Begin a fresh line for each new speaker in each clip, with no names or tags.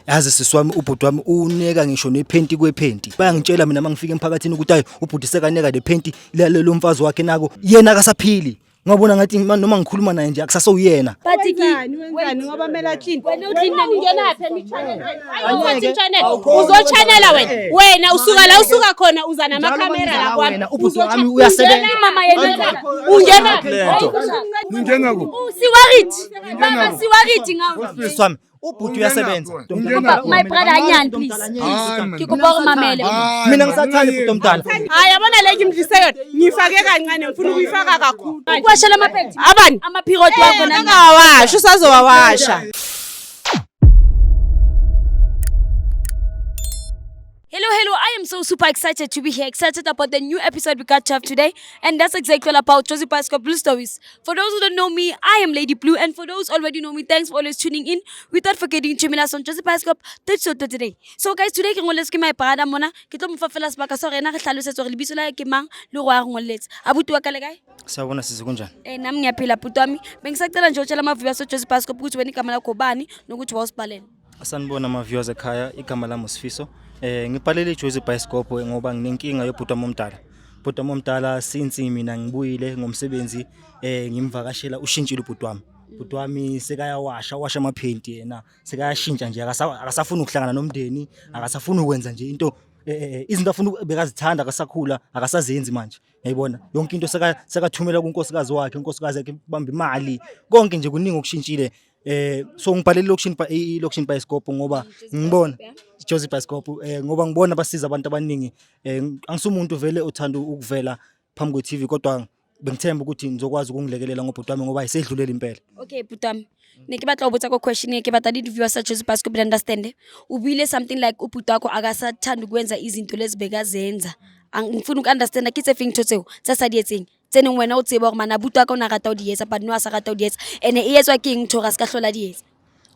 Yazi siswami ubhuti wami uneka ngisho nephenti kwephenti. Bayangitshela mina mangifika emphakathini ukuthi hayi ubhuti sekaneka lephenti lo mfazi wakhe nako yena akasaphili. Ngabona ngathi noma ngikhuluma naye nje akusasoyena.
Wenzani ngoba mela clean.
Wena uthi ngingena phela i-channel. Ayikho i-channel. Uzo-channela wena usuka la usuka khona uza namakhamera la kwami.
Ubhuti wami uyasebenza.
Mama yena ungena.
Ngingena ku.
Siwarithi. Baba siwarithi ngawo.
Siswami ubhuti uyasebenza.
My brother anyani please. Ngikuba kumamele.
Mina ngisathanda ubhuti omdala.
Hayi yabona le ngimdlise yona. Ngifake kancane ngifuna ukuyifaka kakhulu.
Ukwashela amaphenti.
Abani?
Amaphiroti wakho nani?
Angawasha usazowawasha.
Hello, I am so super excited to be here, excited about the new episode we got to have today, and that's exactly all about Josie Pasco Blue Stories. For those who don't know me, I am Lady Blue, and for those already know me, thanks for always tuning in, without forgetting to join us on Josie Pasco today. So guys, today ke ngoletse ke my parada mona, ke tlo mfafela sebaka so rena re hlalosetsa gore lebitso la ke mang le go a ngoletse. Abuti wa ka le kae?
Sawubona sisi kunjani?
Nami ngiyaphila bhuti wami. Bengisacela nje utshela ama viewers so Josie Pasco ukuthi wena igama lakho bani nokuthi wawusibhalela.
Sanibona ama viewers ekhaya, igama lami uSifiso. Ngibhalele iJozi Bioscope ngoba nginenkinga yobhuti wami omdala. Ubhuti wami omdala since mina ngibuyile ngomsebenzi ngimvakashela ushintshile ubhuti wami. Ubhuti wami sekayawasha amaphenti yena, sekayashintsha nje akasafuna ukuhlangana nomndeni, akasafuna ukwenza nje into izinto afuna bekazithanda akasakhula akasazenzi manje. Yayibona yonke into sekathumela kunkosikazi wakhe, unkosikazi yakhe bamba imali, konke nje kuningi okushintshile. So ngibhalele location Bioscope ngoba ngibona Josie Bioscope ngoba ngibona basiza abantu abaningi. Angisumuntu vele uthanda ukuvela phambi kwe TV kodwa bengithemba ukuthi ngizokwazi ukungilekelela ngobhuti wami ngoba ayisedlulela impela.
Okay bhuti wami, ne ke batla go botsa ko question ke batla di viewers sa Josie Bioscope understand. Ubile something like ubhuti wakho akasathanda ukwenza izinto lezibekazenza. Ngifuna ukunderstand ke tse feng thotseo tsa sa di etseng. Tsene wena o tseba gore mana buti wa ka o na rata o di etsa but no a sa rata o di etsa ene e etswa ke eng thoga se ka hlola di etsa.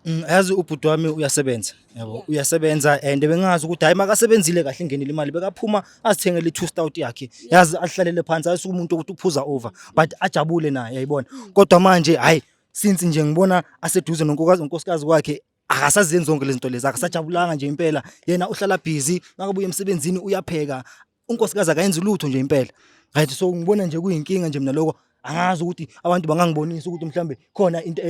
Yazi ubhuti wami uyasebenza, yabo uyasebenza and bengazi ukuthi hayi makasebenzile kahle ngenile imali bekaphuma azithengele i2 stout yakhe. Yazi ahlalele phansi ayisuka umuntu ukuthi uphuza over but ajabule naye yayibona. Kodwa manje hayi since nje ngibona aseduze nonkosikazi wakhe akasazenzi zonke lezi zinto lezi akasajabulanga nje impela. Yena uhlala busy nakabuya emsebenzini uyapheka. Unkosikazi akayenza lutho nje impela. Right, so ngibona nje kuyinkinga nje mina lokho angazi ukuthi abantu bangangibonisa ukuthi mhlambe khona into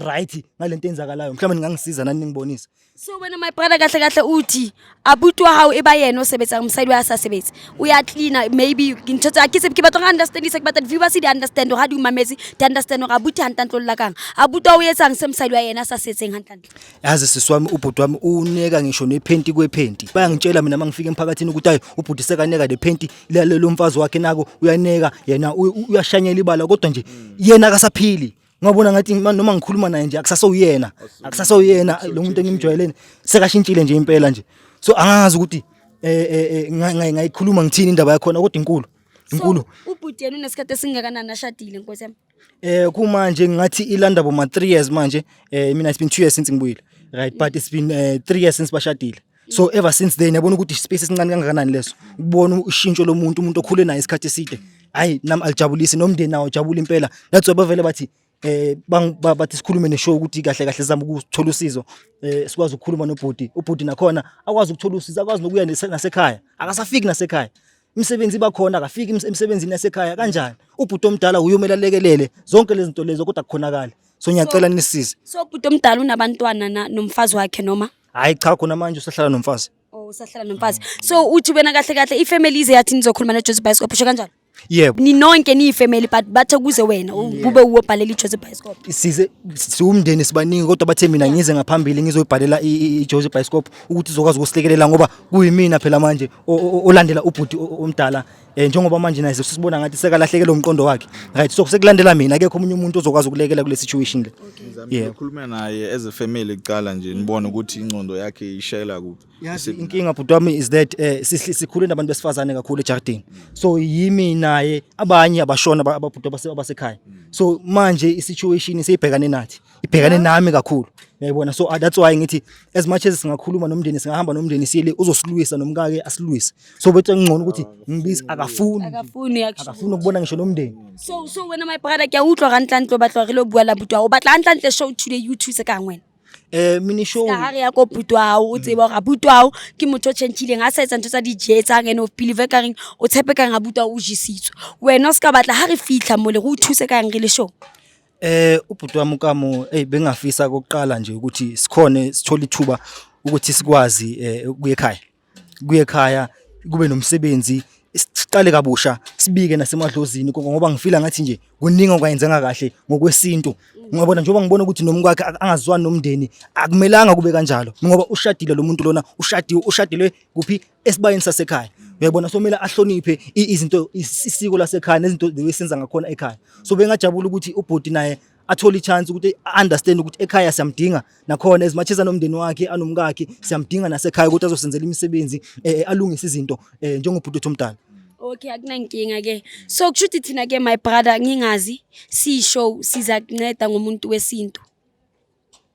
right ngalento enzakalayo mhlambe ngingangisiza nani ngibonise.
So wena my brother kahle uthi abuti wa hao eba yena osebetsa ngomsayidi wa sasebetsi uya cleaner maybe ngintshotsa akitse ke batla understand isa ke batla viewers di understand ha di umametse di understand gore abuti hantantlo la kang abuti wa o etsang semsayidi wa yena sasetseng hantantlo.
Yazi siswami ubhuti wami uneka ngisho nephenti kwephenti. Bayangitshela mina mangifika emphakathini ukuthi hayi ubhuti sekaneka lephenti lo mfazi wakhe nako uyaneka yena uyashanyela ibala kodwa nje yena akasaphili. Ngabona ngathi noma ngikhuluma naye nje akusasoyena lo muntu engimjwayelene sekashintshile nje impela nje. So angazi ukuthi ngayikhuluma ngithini indaba yakho kodwa inkulu.
Ubhuti yena unesikhathi esingakanani ashadile nkosi yami?
Kumanje ngathi ilanda bo ma 3 years manje. Mina it's been 2 years since ngibuyile. Right, but it's been 3 years since bashadile. So ever since then yabona ukuthi space esincane kangakanani leso. Ukubona ushintsho lomuntu okhule naye isikhathi eside. Hayi nami alijabulisi nomndeni nawo jabula impela. That's why bavele bathi bathi sikhulume neshow ukuthi kahle zama ukuthola usizo. Sikwazi ukukhuluma nobhuti. Ubhuti nakhona akwazi ukuthola usizo, akwazi nokuya nasekhaya. Akasafiki nasekhaya. Imisebenzi bakhona akafiki emsebenzini nasekhaya kanjani? Ubhuti omdala uyomela lekelele zonke lezi zinto lezo kodwa kukhonakala. So ngiyacela nisize.
So ubhuti omdala unabantwana nomfazi wakhe noma?
Hayi cha khona manje usahlala nomfazi.
Oh usahlala nomfazi. So uthi wena kahle ifamily ize yathi nizokhuluma neJosie Bioscope usho kanjani?
Yebo.
Ninonke ni family but bathe kuze wena ube uwobhalela iJosie Bioscope.
Size siwumndeni sibaningi kodwa bathe mina ngize ngaphambili ngizoyibhalela iJosie Bioscope ukuthi izokwazi ukusilekelela ngoba kuyimina phela manje olandela ubhuti omdala. Njengoba manje naye sisibona ngathi sekalahlekelwe umqondo wakhe. Right, so sekulandela mina akekho omunye umuntu ozokwazi ukulekela kule situation le.
Yebo. Ukhuluma naye as a family icala nje nibone ukuthi ingqondo yakhe ishayela kuphi.
Yazi inkinga bhuti wami is that sikhule nabantu besifazane kakhulu eJardini. So yimi naye abanye abashona ababhuti abasekhaya. So manje isituation isibhekane nathi. Ibhekane nami kakhulu. Yayibona, so that's why ngithi as much as singakhuluma nomndeni singahamba nomndeni siyele uzosilwisa nomkake asilwise. So bethe ngcono ukuthi ngibizi akafuni ukubona ngisho nomndeni.
So wena my brother ke a utlwa gantlantlo batla re lo bua la butwa o batla gantlante show today YouTube se ka ngwena.
Mina ishow
ka ha re ya ko puto hao o tseba hore puto hao ke motho o tjhentjhileng ha sa etsa ntho tsa di jetsang ene o believe ka reng o tshepe ka nga puto o jisitswe wena o ska batla ha re fihla mole re o thuse ka re le show
ubhuti wami ukamo bengafisa kokuqala nje ukuthi sikhone sithola ithuba ukuthi sikwazi kuye ekhaya kube nomsebenzi siqale kabusha sibike nasemadlozini ngoba ngifila ngathi nje kuningi okwayenzenga kahle ngokwesintu ngiyabona njengoba ngibona ukuthi nomkwakhe angazwani nomndeni akumelanga kube kanjalo ngoba ushadile lo muntu lona ushadilwe kuphi esibayeni sasekhaya uyabona so kumele ahloniphe izinto isiko lasekhaya nezinto esenza ngakhona ekhaya so bengajabula ukuthi ubhuti naye athola ichance ukuthi understand ukuthi ekhaya siyamdinga nakhona ezimatheza nomndeni wakhe anomkakhe siyamdinga nasekhaya ukuthi azosenzela imisebenzi alungise izinto njengobhuti omdala.
Okay akunankinga ke so kushuthi thina ke my brother ngingazi sishow siza kunceda ngomuntu wesintu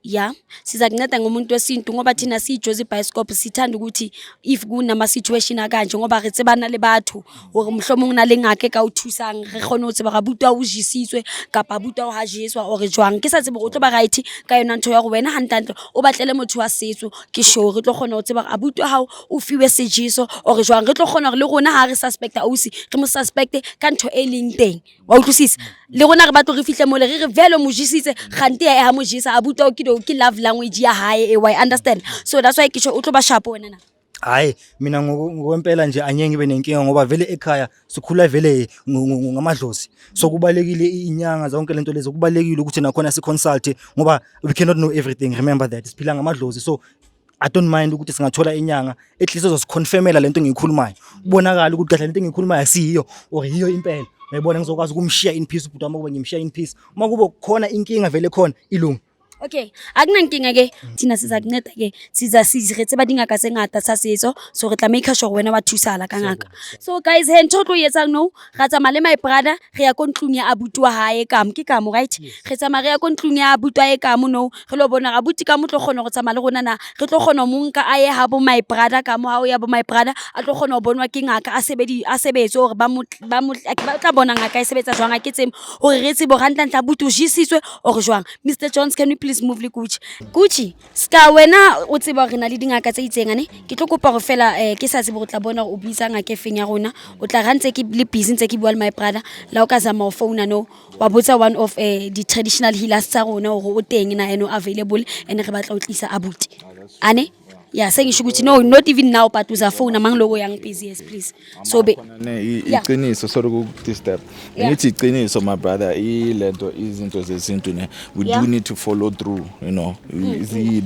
ya siza kunceda ngomuntu wesintu ngoba thina siJozi Bioscope sithanda ukuthi if kunama situation akanje ngoba re tsebana le batho hore mhlomong na le ngake ka o thusang re khone ho tseba ga butwa o jisitswe kapa butwa o ha jeswa o re jwang ke sa tsebe go tlo ba right ka yona ntho ya go wena hantle o batlele motho wa setso ke sure re tlo khone ho tseba ga butwa hao o fiwe sejiso o re jwang re tlo khone gore le rona ha re suspecta ausi re mo suspecte ka ntho e leng teng wa utlwisisa le rona re batlo re fihle mo le re velo mo jisitse gante ya ha mo jisa a butwa o ki love language ya hae why understand so that's why kisho utlo ba sharp wena na
hayi mina ngokwempela nje anyenge ngibe nenkinga ngoba vele ekhaya sikhula vele ngamadlozi so kubalekile inyanga zonke lento lezo kubalekile ukuthi nakhona si consult ngoba we cannot know everything remember that siphila ngamadlozi so I don't mind ukuthi singathola inyanga at least uzosiconfirmela lento engiyikhulumayo ubonakala ukuthi kahle lento engiyikhulumayo siyo or yiyo impela uyabona ngizokwazi ukumshiya in peace ubhuti wami ngoba ngimshiya in peace uma kube khona inkinga vele khona ilungu.
Okay akunankinga ke thina siza kunceda ke siza siziretse badingaka sengata sa setso so re tla make sure wena wa thusala ka ngaka so guys he ntotlo yetsa no ga tsa male my brother re ya kontlung ya abutu wa hae ka ke ka mo right re tsa mare ya kontlung ya abutu wa ka mo no re lo bona ga buti ka mo tlo gona go tsa male rona na re tlo gona monka a ye ha bo my brother ka mo ha o ya bo my brother a tlo gona go bonwa ke ngaka a sebetse hore ba tla bona ngaka e sebetsa jwang a ke tsemo hore re tse bo rantla butu jisitswe o re jwang Mr Jones can we please move le Gucci ska wena o tseba re na le dingaka tse itseng ane ke tlo kopa go fela ke sa tsebe go tla bona o bitsa ngaka feng ya rona o tla rantse ke le busy ntse ke bua le my brother la o ka zama o phone no wa botsa one of the traditional healers tsa rona go o teng na eno available and re batla o tlisa abuti ane yeah sengisho ukuthi no not even now but uza phone amang logo yang busy yes please so be
iqiniso sorry ku disturb ngithi iqiniso my brother ilento izinto zesintu ne we do need to follow through you know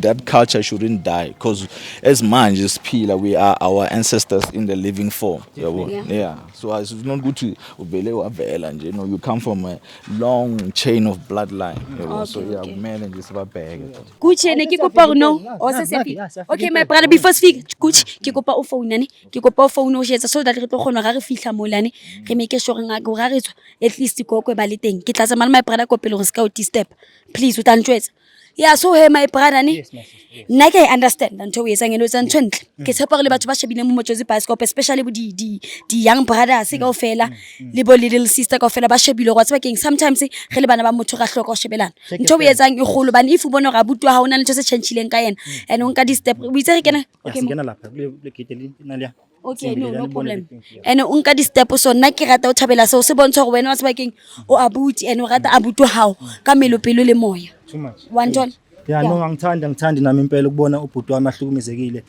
that culture shouldn't die because as manje siphila we are our ancestors in the living form yeah so it's not good to ubele wavela nje you know you come from a long chain of bloodline so yeah kumele nje sibabheke
Gucci ne ke kopa no o se sepi okay my brother before speak Gucci ke kopa o phone ne ke kopa o phone o jetsa so that re tlo gona ga re fihla molane re make sure nga go ga re tswa at least go ba le teng ke tla tsama my brother ko pele go ska o step please utantwetsa yeah so hey my brother ne nna ke understand ntho o etsa ngeno tsa ntwentle ke tshepa le batho ba shebile mo Jozi Bioscope especially bo di young brothers ka ofela le bo little sister ka ofela ba shebile go tseba keng sometimes ge le bana ba motho ga hloka go shebelana ntho o etsang e golo bana if o bona ga butwa ha ona le ntho se tshentshileng ka yena and o nka di step o itse re kena
okay kena lapha le gate na le
okay no problem and o nka di step so nna ke rata o thabela se o se bontsha go wena wa tseba keng o abuti and o rata abutu hao ka melopelo le moya
too much
one ton
yeah no ngithanda nami impela ukubona ubhuti wami ahlukumezekile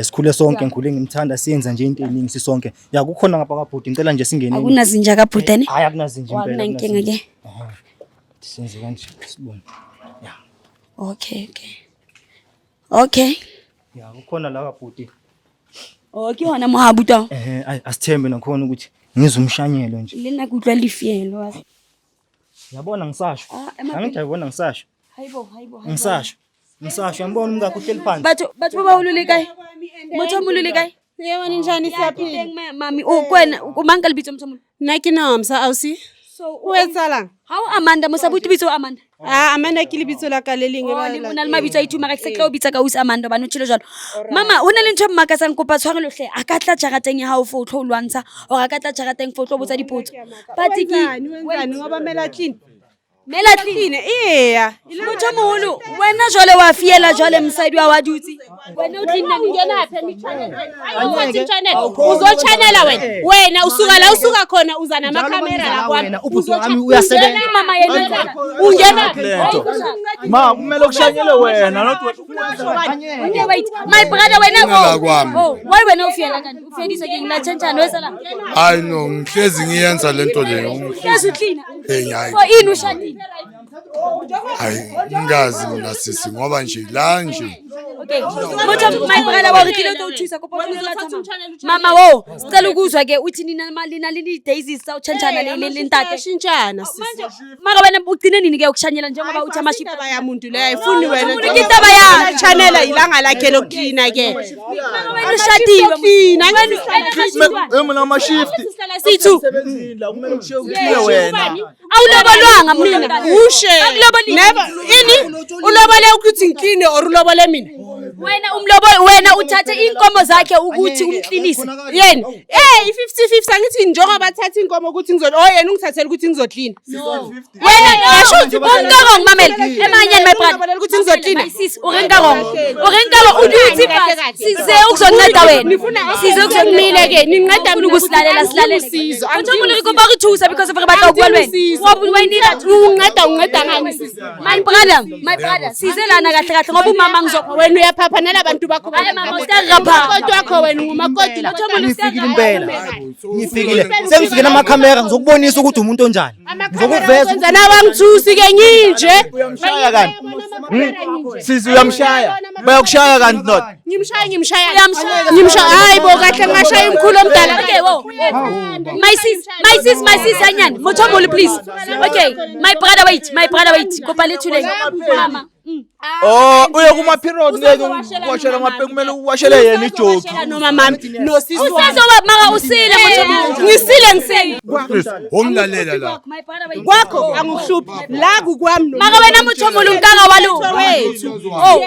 sikhule sonke ngikhule ngimthanda siyenza nje into eningi sisonke ya kukhona ngapha kabhuti ngicela nje singene
akunazinja kabhutane
hayi akunazinja impela
akunankinga ke
senze kanje sibone ya
okay
ya kukhona la kabhuti
okay hona mohabuta
asithembe nakhona ukuthi ngizumshanyelo nje
lena kutlwa lifielo
yabona ngisasho angijayibona ngisasho
hayibo
ngisasho yambona umngakho uhleli phansi
batho ba ulule kai motho mulule kai
yewani njani siyaphila
mami ukwena umanga libitso mthomo
nna ke nomsa ausi
so
o etsalang
how Amanda mosabuti bitso Amanda
Amanda ke lebitso la ka le lengwe
le bona le mabitso a ituma ga se tla o bitsa ka usi Amanda ba no tshilo jalo mama hona le ntho mmaka sang kopa tshwarelo hle a ka tla jarateng ya hao fo tlo lwantsha o ga ka tla jarateng fo tlo botsa dipotso but ke
wenzani ngoba mela clean
Melatline.
Yeah.
Motho moholo, wena jwale wa fiela jwale msadi wa wadutsi. Wena utlina
Uzochannela wena usuka la usuka khona uza namakamera la kwami.
Uyasebenza
mama yena.
Ungena
Ma kumele kushanyele wena not
Okay, wait. My brother wena oh, why wena ufiela kanti? Ufedisa ke ngila tshantshana wesala.
Hayi no ngihlezi ngiyenza lento leyo.
Yazi utlina.
Hayi.
For ini ushadile?
Hayi ngingazi mina sisi ngoba nje la nje.
Okay. Motho my brother wa rekile uthusa kopa mama wo, sicela ukuzwa ke uthi nina mali nalini daisies sawutshantshana le ntate.
shintshana sisi.
Maka wena ugcine nini ke ukushanyela njengoba uthi amaship
Indaba yamuntu leyo ayifuni wena.
Indaba yakhe.
Channela ilanga lakhe lokuklina ke.
Wena ushadiwe.
Mina ama-shift
Sithu.
kumele kushiye wena.
Awulobolwanga mina.
Ushe. Never ini ulobole ukuthi ngikline or ulobole mina.
Wena uthathe inkomo zakhe ukuthi umklinise.
Yena i50-50 angithi njengoba bathatha inkomo ukuthi yena ungithathela ukuthi ngizoklina.
Wena yasho ukuthi umntoko ngimamela emanyeni my brother
ukuthi ngizoklina.
sis urenka uduthi basi size ukuzonceda wena size ukuzokumile ke ninceda mina ukusilalela
usizo.
Antu umuntu ukoba ukuthusa because of abantu okwalweni
Ungceda ngani sisi?
my brother size lana kahle ngoba umama ngizokho
Wena uyaphaphanela abantu bakho.
Hayi mama usarapha
Kodwa wakho wena ngumakoti
Ngifikile impela. Ngifikile. Sengifike namakamera ngizokubonisa ukuthi umuntu onjani. Ngizokuveza
Kwenza nawangithusi ke nginje.
Uyamshaya kanti? Sisi uyamshaya. Bayakushaya kanti not.
Ngimshaya. Hayi bo kahle ngashaya imkhulu omdala.
Okay, whoa. My sis, Anyan. Motomoli, please. Okay, my brother, wait. Kopa letule. Mama.
Oh, uya kuma period ngeke uwashela ngaphe kumele uwashele yena ijoke.
Noma mami no sisi
Usezo maka usile motomoli.
ngisile.
Umlalela la.
My brother, wait.
Kwakho angikuhluphi. La kukwami
Maka wena motomoli umntanga walo. Oh.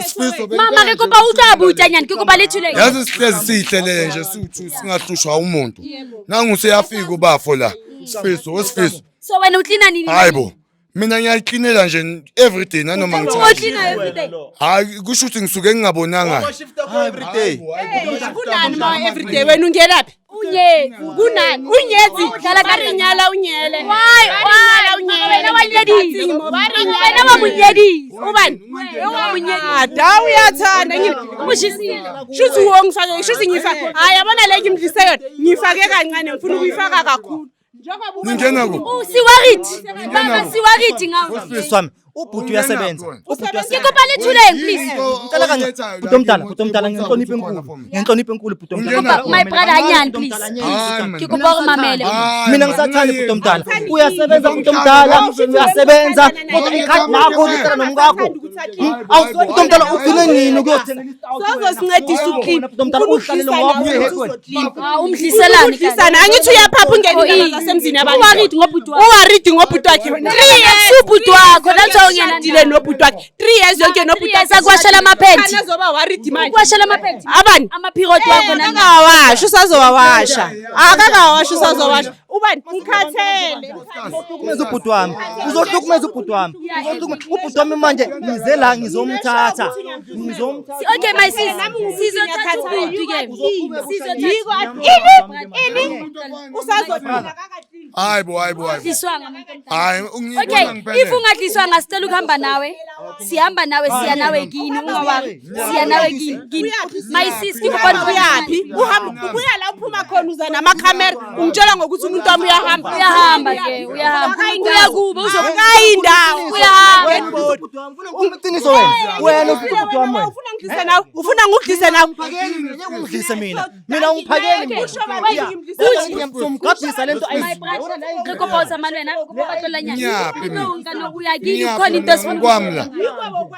Sifiso
Mama ke kopa uzabuta Anyan, ke kopa letule.
yazi sihlezi sihlelele nje sithi singahlushwa umuntu. Nangu seyafika ubafo la. Sifiso.
So wena utlina nini?
Hayibo. Mina ngiyaqinela nje every day nanoma ngithatha.
Utlina every day.
Hayi kusho ukuthi ngisuke ngingabonanga.
Every day.
kunani ma every day wena ungelaphi?
Unyezi.
Kunani? Unyezi.
Dlala
Karinyala unyele.
Why? Wena wanyedisi. Wena wamunyedisi.
Ubani? Da uyathanda
Mushisile.
shuthi wongifake shuthi ngifake. Hayi yabona le ngimdlise yona. Ngifake kancane ngifuna ukuyifaka kakhulu.
Ningena ku.
Siwarithi. Baba siwarithi ngawo.
Sisi wami ubhuti uyasebenza.
Ngikopa lethule please.
Ngicela kancane. Bhuti omdala ngenhlonipho enkulu bhuti omdala.
My brother Anyan please. Ngikopa ukumamele.
Mina ngisathanda bhuti omdala. Uyasebenza bhuti omdala, uyasebenza. Kodwa ikhadi lakho ulisela nomkakho. Awusothi bhuti omdala ugcine nini ukuyothenga
Sozosincedisa uklina.
bhuti omdala uhlalele ngoba
Umdliselani
Kisana angithi uyaphapha ungena indaba zasemzini abantu.
Uwarithi ngobhuti wakho.
Uwarithi ngobhuti wakhe.
3 years ubhuti wakho that's
Ngiyadile nobhuti wakhe. 3 years yonke nobhuti wakhe.
Sakwashela amaphenti.
Azoba warithi manje.
Kwashela amaphenti.
Abani?
Amaphiroti wakho nani?
Akawasha usazowawasha. Akakawasha usazowasha. Ubani ngikhathele.
Uzohlukumeza ubhuti wami. Uzohlukumeza ubhuti wami. Ubhuti wami manje ngize la ngizomthatha.
Okay my sis. Sizothatha ubhuti ke.
Yiko ini usazofika
Hayibo.
Diswanga.
Hayi
Okay, if ungadliswanga sicela ukuhamba nawe. Sihamba nawe siya nawe kini ungawari. Siya nawe kini. My sis ngikubona
uyapi? Uhamba ubuya la uphuma khona uza namakamera ungitshela ngokuthi umuntu wami uyahamba.
Uyahamba ke, uyahamba. Uyakuba
uzokayindawo.
Uyahamba.
Umqiniso wena ubhuti wami wena.
Ufuna ngidlise nawe? Ufuna ngikudlise nawe?
Ungidlise mina ungiphakeli ngiyamgabhisa lento
Ngikopoza mali wena ngobathola nyana.
Nyapi
Ngano uyakini khona into esifuna
kwamla.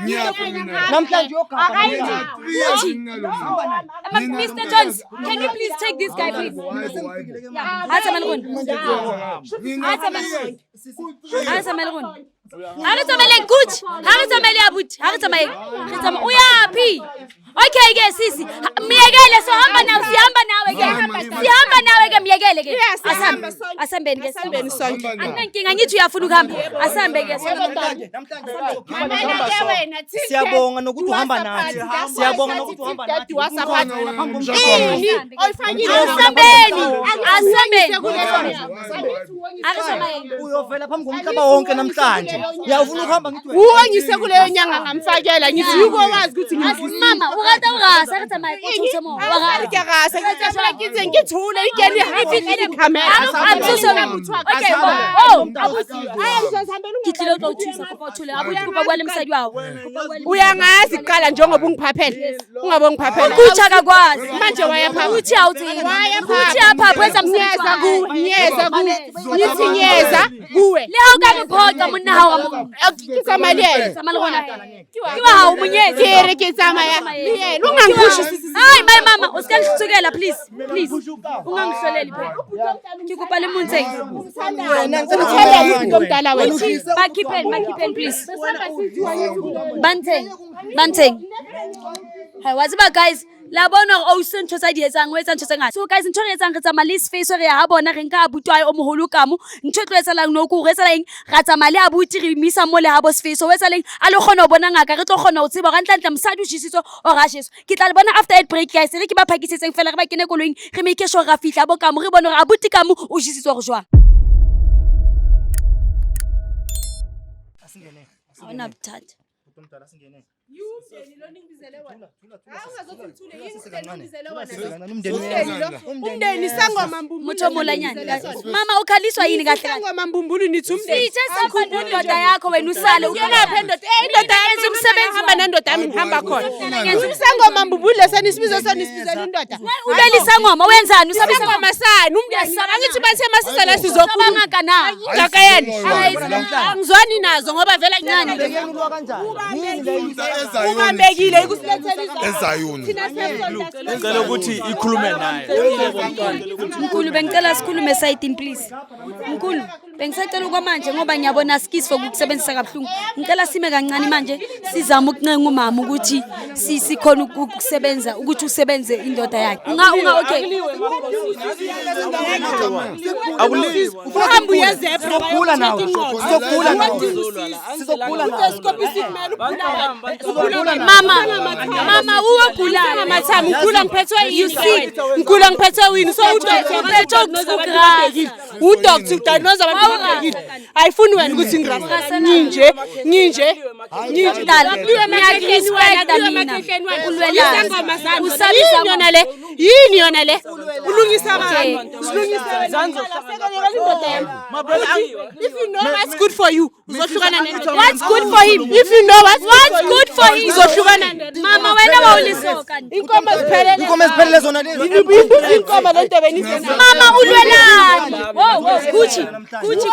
Nyapi mina.
namhlanje uyogaba
Mr. Jones, can you please take this guy please? Hatsa malgon. Hatsa malgon. Haritsamele good. Haritsamele abut. Haritsamele. Uyapi? Okay ke sisi. Miyekele so hamba nawe, sihamba nawe ke. ayiyekele ke.
Yes,
Asambe.
sihamba sonke.
Asambeni ke.
Asambeni sonke.
Anginankinga ngithi uyafuna ukuhamba. Asambe ke.
Mamela ke wena thithi.
Siyabonga nokuthi uhamba nathi. Siyabonga nokuthi uhamba nathi.
Oyifakile
Asambeni. Asambeni.
Uyovela phambi komhlaba wonke namhlanje. Uyafuna ukuhamba ngithi
uwonyise kuleyo nyanga ngamfakela ngithi yuko wazi ukuthi
Mama, urata urasa ka tsamaya ko thuse mo.
ke rasa ke ngithule ikeni hafi camera
I'm so sorry. Okay, oh, ke tlile go thusa go thule. Abo kupa kwa le msadi wao.
uyangazi qala njengoba ungiphaphela ungabe ngiphaphela
Kucha kakwazi.
manje wayapha
Uthi awuthi. Uthi apha kweza
nyeza
msadi.
nithi nyeza kuwe
Le ha ka ngiphoqa monna ha wa.
kisamaliyela
Samala gona. Kiwa ha umunyezi.
kere ke tsamaya liyela ungangikusho
Hayi my mama, usikangisukela please. Please. Ungangihloleli phela. Ngikupa le munze.
uthele umuntu omdala wena
Bakhipeni please. Banteng. Hai wazi ba guys, la bona o sentho tsa di etsang o etsa ntho tse ngata. So guys, ntho re etsang re tsamaya le space re ya ha bona re nka abutwae o moholo ka mo. Ntho tlo etsalang no ku re etsalang ra tsamaya le abuti re misa mo le ha bo space o etsalang a le kgona ho bona ngaka re tlo kgona ho tseba ga ntla mosadi o shisitso o ra sheso. Ke tla le bona after ad break guys, re ke ba phakisetseng fela re ba kene koloing re make sure ra fihla bo ka mo re bona re abuti ka mo o shisitso go jwa. Ona buthatha.
umndeni sangoma mbumbulu
Mutho molanyana. Mama ukhaliswa yini kahle kahle?
sangoma mbumbulu nithi umndeni
Sithe sapha ndoda yakho wena usale
Ngiyapha indoda indoda yenza umsebenzi hamba nendoda yami ngihamba khona ngenza umsangoma mbumbulu lesonisibizo sonisibizo indoda
ubelisa ngoma wenzani usabisa ngoma
ngoma sani umndeni angithi bathe masisa la sizokhuluma
cabanga kana
ngakayeni angizwani nazo ngoba vela ncane ubambekile ikusilethela
ezayuni
Ngicela ukuthi ikhulume naye.
Mkhulu bengicela sikhulume side please Mkhulu bengisacela kwamanje ngoba ngiyabona skis ukusebenzisa kabuhlungu ngicela sime kancane manje sizama ukuncenga umama ukuthi sikhona ukusebenza ukuthi usebenze indoda yakhe unga okay
uhamba uyezepha
Sizokhula nawe. Sizokhula nawe. Sizokhula nawe.
mama uwogulayo
mathami ukhula ngiphethwe yini ngikhula ngiphethwe wini so udoctor udiagnose abantu ayifuni wena ukuthi ngirasa nginje
dala ngiyakrispecta mina ulwela
yini yona le ulungisa abantu silungisa if you know what's good for you uzohlukana nendoda
what's good for him
if you know what's
good for him
uzohlukana nendoda
mama wena bawulisoka
inkomo ziphelele
Inkomo eziphelele zona lezi.
inkomo lento benizena
mama ulwelani wow kuchi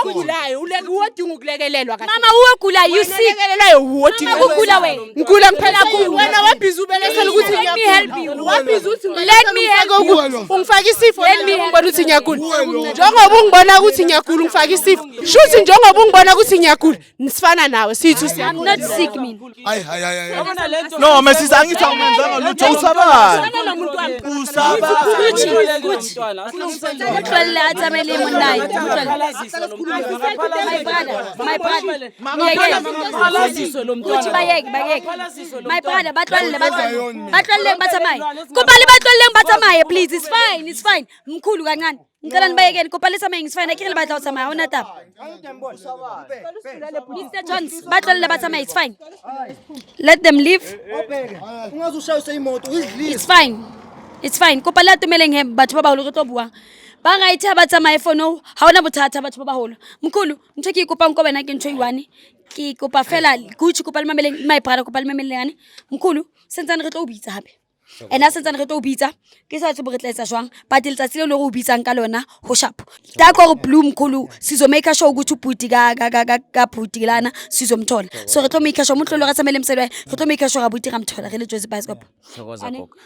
ugulayo uleke wodinga ukulekelelwa kahle
mama uwogula you see
lekelelayo wodinga
mama ugula wena
ngikula ngiphela kuwe wena wabhiza ubelethela ukuthi
let me help you
wabhiza ukuthi
let me help you
ungifaka isifo ngibona ukuthi ngiyagula njengoba ungibona ukuthi ngiyagula ungifaka isifo shuthi njengoba ungibona ukuthi ngiyagula nisifana nawe sithu
I'm not sick mina
hayi
No, mesisi angithi awumenzanga lutho usabani.
nomuntu wami
utlwele atsamele monnae my brother kuthi bayeke my brother batlwele batsamaye kubali batlwele batsamaye please it's fine mkhulu kancane ngicela nibayekeni kubali samaye ngisifine akhe batla utsamaya awuna taba Mr. Jones batlwele batsamaye it's fine let them leave
Ungaze ushayise imoto idlile.
It's fine. Kopa la tumele nge batho ba baholo re tlo bua. Ba ga itha ba tsamaye fono ha ona bothata batho ba baholo. Mkhulu, ntho ke kopa nko bana ke ntho iwane. Ke kopa fela Gucci kopa le mameleng my brother kopa le mameleng. Mkhulu, sentsane re tlo ubitsa hape. Ena sentsane re tlo ubitsa. Ke sa tsebo re tla etsa jwang. Ba diltsa tsile le go ubitsang ka lona ho sharp. Da go blue mkhulu sizo make sure ukuthi uputi ka puti lana sizomthola. So re tlo make sure motlo ga tsamele msedi re tlo make sure ga buti ga mthola re le Jozi Bicycle.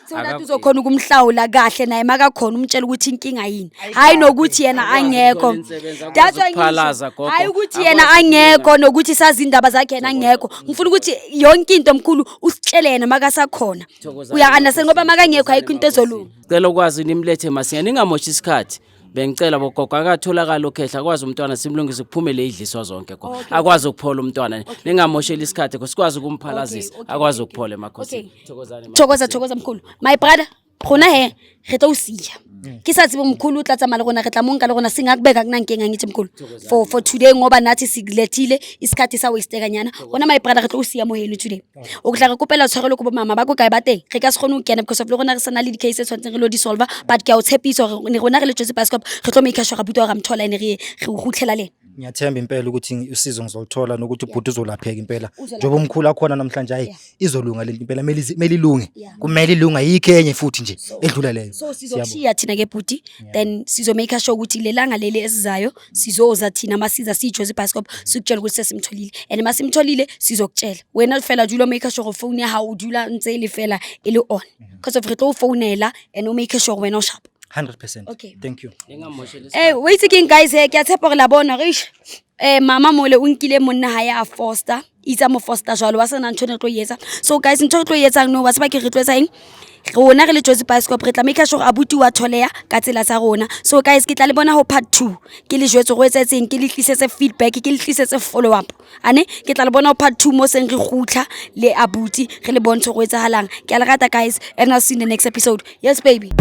Sona tuzokhona ukumhlawula kahle naye makakhona umtshela ukuthi inkinga yini hayi nokuthi yena angekho that's why hayi ukuthi yena angekho nokuthi sazi indaba zakhe yena angekho ngifuna ukuthi yonke into omkhulu usitshelene makasakhona uya understand ngoba makangekho ayikho into ezolunga
Cela ukwazi nimlethe masinya ningamoshi isikhathi bengicela bogogo akatholakala ukhehla akwazi umntwana simlungise kuphumele idliswa zonke ko akwazi ukuphola umntwana ningamoshela isikhathi ko sikwazi ukumphalazisa akwazi ukuphola emakhosini
thokoza mkhulu my brother khona he re tlo o siya ke sa tsebe mkhulu o tla tsamaya le rona re tla monka le rona singakubeka kunankenga ngithi mkhulu for today ngoba nathi sikulethile isikhathi sa wastekanyana bona my brother re tlo o siya mo heno today o kutla re kopela tshwarelo ko mama ba go kae ba teng re ka se gone o kena because of le rona re sana le di cases tshwantse re lo di solve but ke a o tshepisa gore ne rona re le Jozi Bioscope re tlo make sure ga buti ga mthola ene re gutlela le
ngiyathemba impela ukuthi usizo ngizolithola nokuthi ubhuti uzolapheka impela njengoba umkhulu akhona namhlanje hayi izolunga lento impela melilunge kumele ilunga yikhenye futhi nje edlula leyo
so sizoshiya thina ke bhuti then sizo make sure ukuthi lelanga leli esizayo sizoza thina masiza siJozi Bioscope sikutshela ukuthi sesimtholile and masimtholile sizokutshela wena fela jula make sure phone ya hao dula ntse ile fela ile on because of re tlo founela and o make sure wena o sharp
100%.
Okay.
Thank you.
Wait again guys, ke a tshepa gore la bona rish. Mama mole o nkile monna ha ya foster. Itsa mo foster jalo wa sena ntho ne tlo yetsa. So guys ntho tlo yetsang no wa se ba ke re tlo etsa eng? Rona re le Jozi Bioscope re tla make sure abuti wa tholeya ka tsela sa rona. So guys ke tla le bona ho part 2. Ke le jwetso go etsetseng ke le tlisetse feedback ke le tlisetse follow up. Ane ke tla le bona ho part 2 mo seng re gutla le abuti re le bontsho go etsahalang. Ke a le rata guys and I'll see you in the next episode. Yes baby.